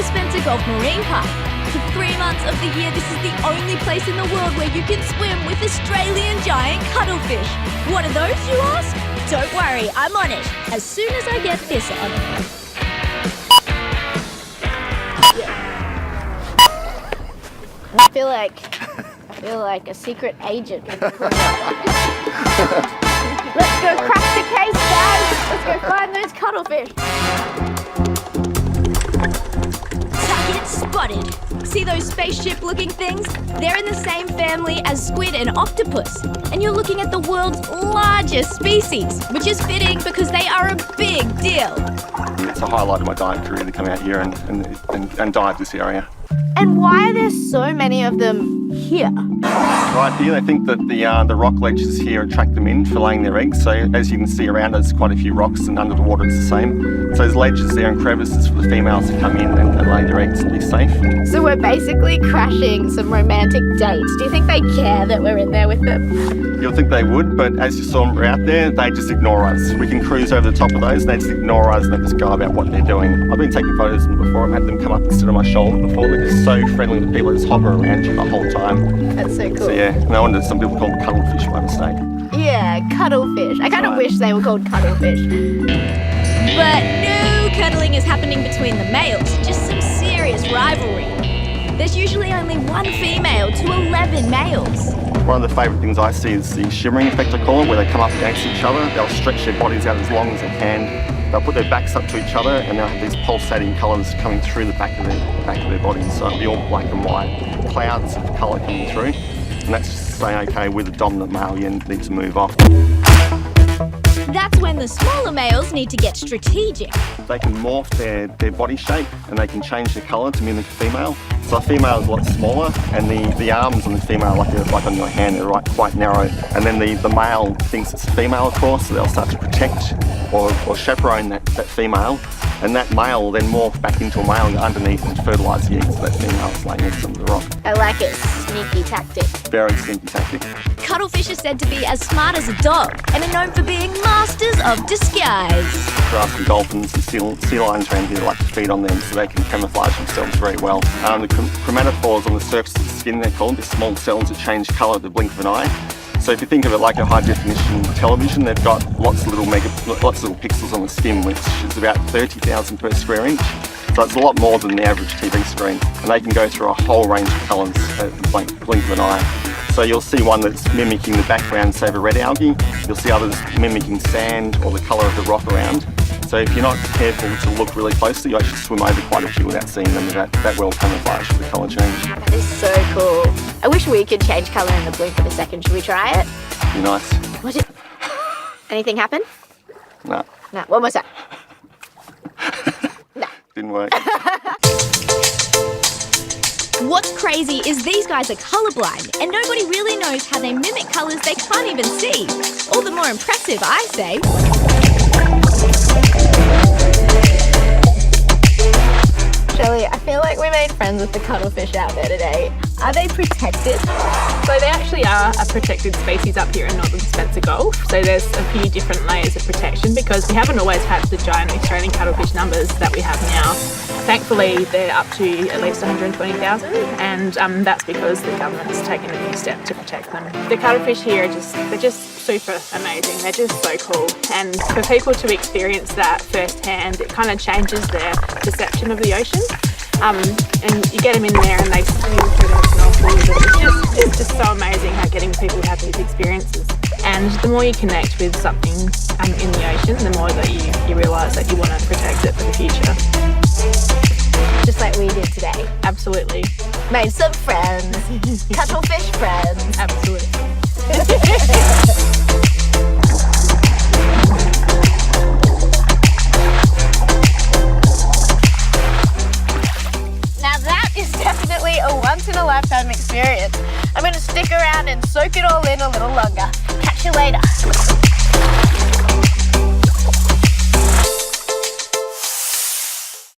the Spencer Gulf Marine Park. For 3 months of the year, this is the only place in the world where you can swim with Australian giant cuttlefish. What are those, you ask? Don't worry, I'm on it as soon as I get this on. I feel like a secret agent. Let's go crack the case, guys. Let's go find those cuttlefish. Target spotted. See those spaceship-looking things? They're in the same family as squid and octopus. And you're looking at the world's largest species, which is fitting because they are a big deal. It's a highlight of my dive career to come out here and dive this area. And why are there so many of them here? Right here, they think that the rock ledges here attract them in for laying their eggs. So as you can see around us, quite a few rocks, and under the water it's the same. So there's ledges there and crevices for the females to come in and lay their eggs and be safe. So we're basically crashing some romantic dates. Do you think they care that we're in there with them? You'll think they would, but as you saw them out there, they just ignore us. We can cruise over the top of those and they just ignore us and they just go about what they're doing. I've been taking photos of them before. I've had them come up and sit on my shoulder before. They're just so friendly to people. They just hover around you the whole time. That's so cool. So yeah, no wonder some people call them cuttlefish by mistake. Yeah, cuttlefish. I kind of wish they were called cuttlefish. But no cuddling is happening between the males, just some serious rivalry. There's usually only one female to 11 males. One of the favourite things I see is the shimmering effect, I call it, where they come up against each other. They'll stretch their bodies out as long as they can. They'll put their backs up to each other and they'll have these pulsating colours coming through the back of their bodies. So it'll be all black and white, clouds of colour coming through. And that's just to say, okay, we're the dominant male, you need to move off. That's when the smaller males need to get strategic. They can morph their body shape and they can change their colour to mimic a female. So a female is a lot smaller and the arms on the female, like on your hand, are quite narrow. And then the male thinks it's a female, of course, so they'll start to protect or chaperone that female. And that male will then morph back into a male and go underneath and fertilise the eggs that female is laying eggs under the rock. I like it. Sneaky tactic. Very sneaky tactic. Cuttlefish are said to be as smart as a dog and are known for being masters of disguise. Grass and dolphins and sea lions around here like to feed on them so they can camouflage themselves very well. The chromatophores on the surface of the skin, they're called, they're small cells that change colour at the blink of an eye. So if you think of it like a high definition television, they've got lots of little pixels on the skin, which is about 30,000 per square inch. So it's a lot more than the average TV screen. And they can go through a whole range of colours at the blink of an eye. So you'll see one that's mimicking the background, say, of a red algae. You'll see others mimicking sand or the colour of the rock around. So if you're not careful to look really closely, you actually swim over quite a few without seeing them that well camouflaged with the colour change. That is so cool. I wish we could change colour in the blink of a second. Should we try it? Be nice. What did... Anything happen? No. No. One more time. No. Didn't work. What's crazy is these guys are colourblind and nobody really knows how they mimic colours they can't even see. All the more impressive, I say. Shelley, I feel like we made friends with the cuttlefish out there today. Are they protected? So they actually are a protected species up here in northern Spencer Gulf. So there's a few different layers of protection because we haven't always had the giant Australian cuttlefish numbers that we have now. Thankfully, they're up to at least 120,000 and that's because the government's taken a few steps to protect them. The cuttlefish here are just super amazing. They're just so cool. And for people to experience that firsthand, it kind of changes their perception of the ocean. And you get them in there and they swim through their snorkels. It's just so amazing how getting people to have these experiences. And the more you connect with something in the ocean, the more that you realise that you want to protect it for the future. Just like we did today. Absolutely. Made some friends. Cuttlefish friends. Absolutely. Now that is definitely a once-in-a-lifetime experience. I'm going to stick around and soak it all in a little longer. Catch you later.